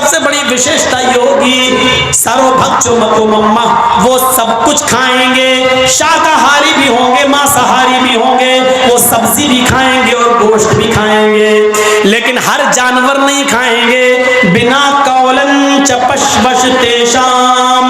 सबसे बड़ी विशेषता ये होगी, सर्वभक्षो मतो मम्मा, वो सब कुछ खाएंगे, शाकाहारी भी होंगे, मांसाहारी भी होंगे, वो सब्जी भी खाएंगे और गोश्त भी खाएंगे, लेकिन हर जानवर नहीं खाएंगे। बिना कौलन च पशवश तेषाम,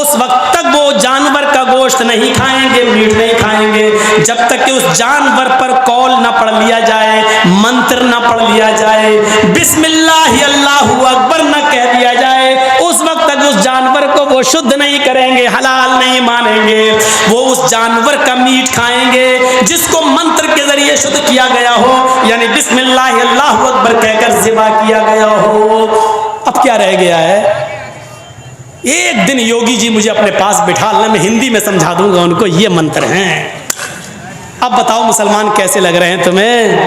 उस वक्त तक वो जानवर का गोश्त नहीं खाएंगे, मीट नहीं खाएंगे, जब तक कि उस जानवर पर कौल ना पढ़ लिया जाए, मंत्र ना पढ़ लिया जाए, बिस्मिल्लाह अल्लाहु अकबर ना कह दिया जाए, उस वक्त तक उस जानवर को वो शुद्ध नहीं करेंगे, हलाल नहीं मानेंगे। वो उस जानवर का मीट खाएंगे जिसको मंत्र के जरिए शुद्ध किया गया हो, यानी बिस्मिल्लाह अल्लाहु अकबर कहकर ज़िबा किया गया हो। अब क्या रह गया है? एक दिन योगी जी मुझे अपने पास बिठा लेना, मैं हिंदी में समझा दूंगा उनको, ये मंत्र हैं। अब बताओ मुसलमान कैसे लग रहे हैं तुम्हें?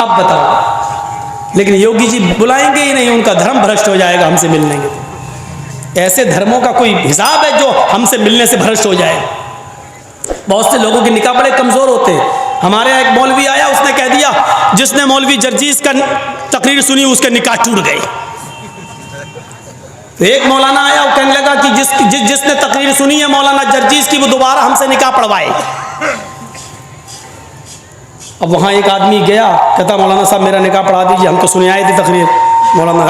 अब बताओ। लेकिन योगी जी बुलाएंगे ही नहीं, उनका धर्म भ्रष्ट हो जाएगा हमसे मिलने के। ऐसे धर्मों का कोई हिसाब है जो हमसे मिलने से भ्रष्ट हो जाए? बहुत से लोगों के निकाह बड़े कमजोर होते हैं। हमारे यहाँ एक मौलवी आया, उसने कह दिया जिसने मौलवी जर्जीस का तकरीर सुनी उसके निकाह टूट गए। एक मौलाना आया, वो कहने लगा कि जिसने तकरीर सुनी है मौलाना जर्जीस की, वो दोबारा हमसे निकाह पढ़वाए। अब वहाँ एक आदमी गया, कहता मौलाना साहब मेरा निकाह पढ़ा दीजिए, हम तो सुने आए थे तकरीर। मौलाना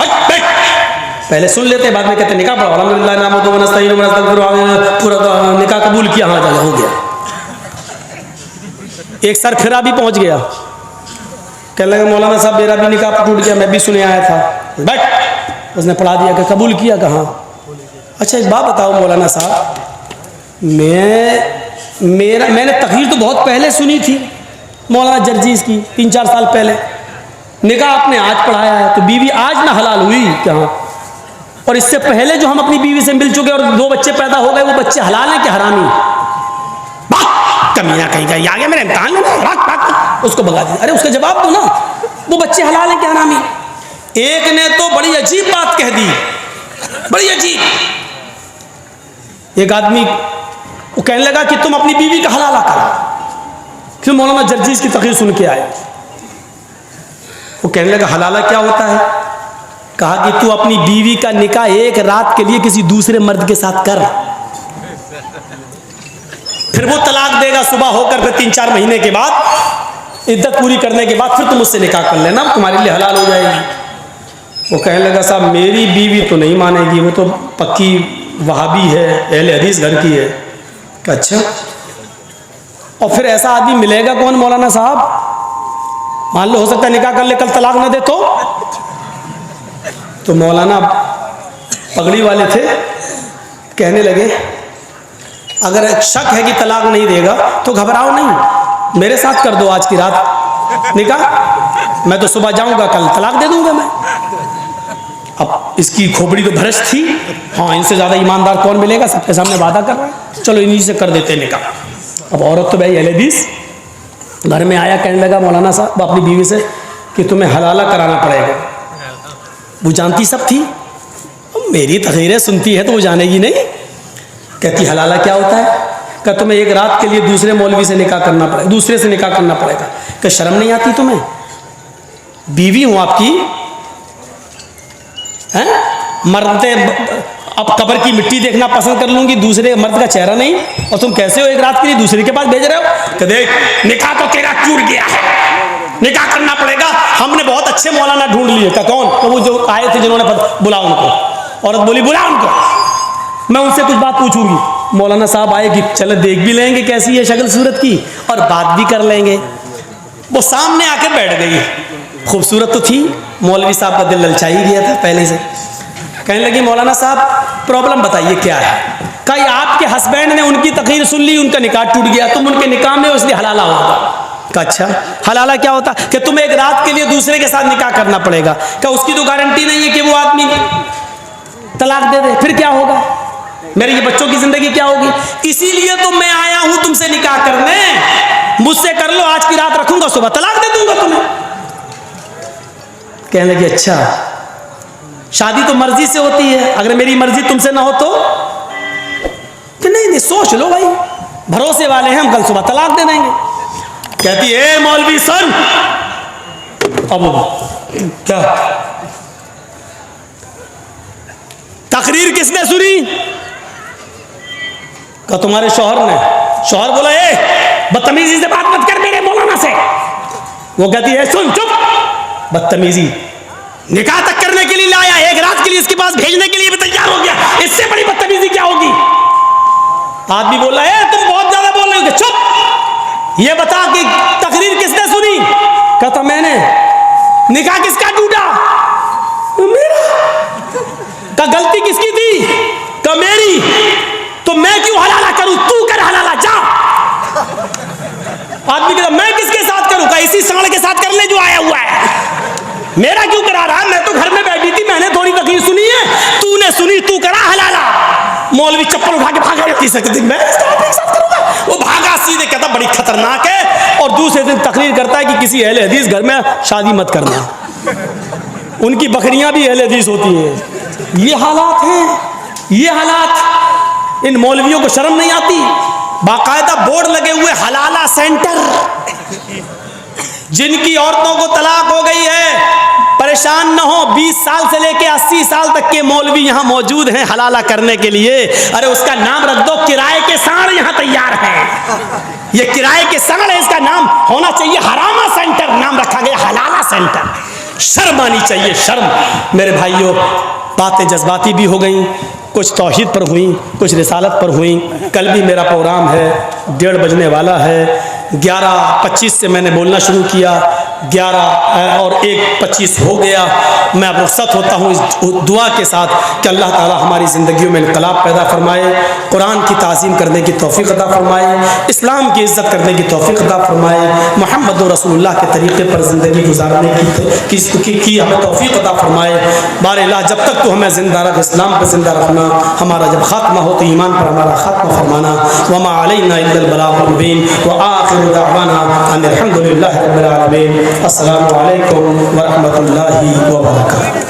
पहले सुन लेते, बाद में कहते निकाह पढ़ाओ, अल्हम्दुलिल्लाह नामदुहु व नस्तईनुहु व नस्तगफिरुहु, पूरा निकाह कबूल किया, हाँ जाएगा, हो गया। एक सर फिरा भी पहुँच गया, कहने लगा मौलाना साहब मेरा भी निकाह टूट गया, मैं भी सुने आया था। बैठ, उसने पढ़ा दिया कि कबूल किया, कहाँ? अच्छा एक बात बताओ मौलाना साहब, मैंने तकरीर तो बहुत पहले सुनी थी मौलाना जर्जीस की, 3-4 साल पहले। निकाह आपने आज पढ़ाया है, तो बीवी आज ना हलाल हुई कहाँ? और इससे पहले जो हम अपनी बीवी से मिल चुके और 2 बच्चे पैदा हो गए, वो बच्चे हलाल हैं कि हरामी? कमीना कहीं का, आ गया मेरे इम्तहान में, उसको भगा दिया। अरे उसका जवाब दो ना, वो बच्चे हलाल हैं कि हरामी? एक ने तो बड़ी अजीब बात कह दी, बड़ी अजीब। एक आदमी वो कहने लगा कि तुम अपनी बीवी का हलाला करो। फिर मौलाना जर्जीस की तकरीर सुन के आए, वो कहने लगा हलाला क्या होता है? कहा कि तू अपनी बीवी का निकाह एक रात के लिए किसी दूसरे मर्द के साथ कर, फिर वो तलाक देगा सुबह होकर, फिर 3-4 महीने के बाद इद्दत पूरी करने के बाद फिर तुम उससे निकाह कर लेना, तुम्हारे लिए हलाल हो जाएगी। वो कहने लगा साहब मेरी बीवी तो नहीं मानेगी, वो तो पक्की वहाबी है, अहले हदीस घर की है। अच्छा, और फिर ऐसा आदमी मिलेगा कौन मौलाना साहब? मान लो हो सकता है निकाह कर ले, कल तलाक ना दे तो मौलाना पगड़ी वाले थे, कहने लगे अगर शक है कि तलाक नहीं देगा तो घबराओ नहीं, मेरे साथ कर दो आज की रात निकाह, मैं तो सुबह जाऊंगा, कल तलाक दे दूंगा मैं। अब इसकी खोपड़ी तो भ्रष्ट थी, हाँ इनसे ज़्यादा ईमानदार कौन मिलेगा, सबके सामने वादा कर रहा है, चलो इन्हीं से कर देते निकाह। अब औरत तो भाई अहले हदीस घर में आया, कहने लगा मौलाना साहब अपनी बीवी से कि तुम्हें हलाला कराना पड़ेगा। वो जानती सब थी, मेरी तकरीरें सुनती है तो वो जानेगी नहीं। कहती हलाला क्या होता है? क्या तुम्हें एक रात के लिए दूसरे मौलवी से निकाह करना पड़ेगा, दूसरे से निकाह करना पड़ेगा। क्या शर्म नहीं आती तुम्हें? बीवी हूँ आपकी, हैं? मरते अब कब्र की मिट्टी देखना पसंद कर लूंगी, दूसरे मर्द का चेहरा नहीं, और तुम कैसे हो एक रात के लिए दूसरे के पास भेज रहे हो? कि देख निकाह तो तेरा टूट गया है, निकाह करना पड़ेगा, हमने बहुत अच्छे मौलाना ढूंढ लिए। का कौन? तो वो जो आए थे जिन्होंने बुला उनको। औरत बोली बुला उनको, मैं उनसे कुछ बात पूछूंगी। मौलाना साहब आए कि चलो देख भी लेंगे कैसी है शक्ल सूरत की, और बात भी कर लेंगे। वो सामने आके बैठ गई, खूबसूरत तो थी, मौलवी साहब का दिल ललचा ही गया था पहले से। कहने लगी मौलाना साहब प्रॉब्लम बताइए क्या है? कहीं आपके हस्बैंड ने उनकी तकरीर सुन ली, उनका निकाह टूट गया, तुम उनके निकाह में इसलिए हलाला होगा। का अच्छा हलाला क्या होता? कि तुम्हें एक रात के लिए दूसरे के साथ निकाह करना पड़ेगा। क्या उसकी तो गारंटी नहीं है कि वो आदमी तलाक दे दे? फिर क्या होगा? मेरे ये बच्चों की जिंदगी क्या होगी? इसीलिए तो मैं आया हूं तुमसे निकाह करने, मुझसे कर लो, आज की रात रखूंगा, सुबह तलाक दे दूंगा तुम्हें। कहने लगी अच्छा, शादी तो मर्जी से होती है, अगर मेरी मर्जी तुमसे ना हो तो? कि नहीं सोच लो भाई, भरोसे वाले हैं हम, कल सुबह तलाक दे देंगे। कहती है मौलवी सन, अब क्या तकरीर किसने सुनी? कहा तुम्हारे शौहर ने। शौहर बोला ए बदतमीजी से बात मत कर मेरे मौलाना से। वो कहती है सुन चुप, बदतमीजी निकाह तक करने के लिए लाया, एक रात के लिए इसके पास भेजने के लिए भी तैयार हो गया, इससे बड़ी बदतमीजी क्या होगी? आदमी बोला है तुम बहुत ज्यादा बोल रहे हो। चुप, ये बता कि तकरीर किसने सुनी? कहता मैंने। निकाह किसका टूटा? मेरा। का गलती किसकी थी? का मेरी। तो मैं क्यों हलाला करूं, तू कर हलाला जा। आदमी कहता मैं किसके साथ करूं? का इसी सांड के साथ कर ले जो आया हुआ है, मेरा क्यों करा रहा? मैं तो घर में बैठी थी, मैंने थोड़ी तकलीफ सुनी है, तूने सुनी, तू करा हलाला। मौलवी चप्पल उठा के भागा, मैं इसके साथ करूंगा। वो भागा सीधे, कहता बड़ी खतरनाक है। और दूसरे दिन तकरीर करता है कि किसी अहले हदीस घर में शादी मत करना, उनकी बकरियां भी अहले हदीस होती हैं। ये हालात हैं, ये हालात। इन मौलवियों को शर्म नहीं आती? बाकायदा बोर्ड लगे हुए हलाला सेंटर, जिनकी औरतों को तलाक हो गई है, परेशान न हो, 20 साल से लेके 80 साल तक के मौलवी यहाँ मौजूद हैं हलाला करने के लिए। अरे उसका नाम रख दो किराए के सांड, यहाँ तैयार है। ये किराए के सांड है, इसका नाम होना चाहिए हरामा सेंटर, नाम रखा गया हलाला सेंटर। शर्म आनी चाहिए, शर्म। मेरे भाइयों, बातें जज्बाती भी हो गई, कुछ तौहीद पर हुई, कुछ रिसालत पर हुई। कल भी मेरा प्रोग्राम है, 1:30 बजने वाला है। 11:25 से मैंने बोलना शुरू किया, 11 और 1:25 हो गया। मैं अब रुखसत होता हूँ इस दुआ के साथ कि अल्लाह ताला हमारी ज़िंदगियों में इनकलाब पैदा फरमाए, कुरान की ताज़ीम करने की तौफ़ीक़ अता फरमाए, इस्लाम की इज़्ज़त करने की तौफ़ीक़ अता फरमाए, मुहम्मद रसूलुल्लाह के तरीक़े पर ज़िंदगी गुजारने की हमें तौफ़ीक़ अता फरमाए। बारिल्लाह जब तक तो हमें ज़िंदा रख, इस्लाम पर ज़िंदा रखना, हमारा जब ख़ात्मा हो तो ईमान पर हमारा ख़ात्मा फरमाना। वमा अलैना इल्लल बलागुल मुबीन व आखिरु दावाना अनिल हम्दुलिल्लाहि रब्बिल आलमीन। अस्सलामु अलैकुम व रहमतुल्लाहि व बरकातुहू।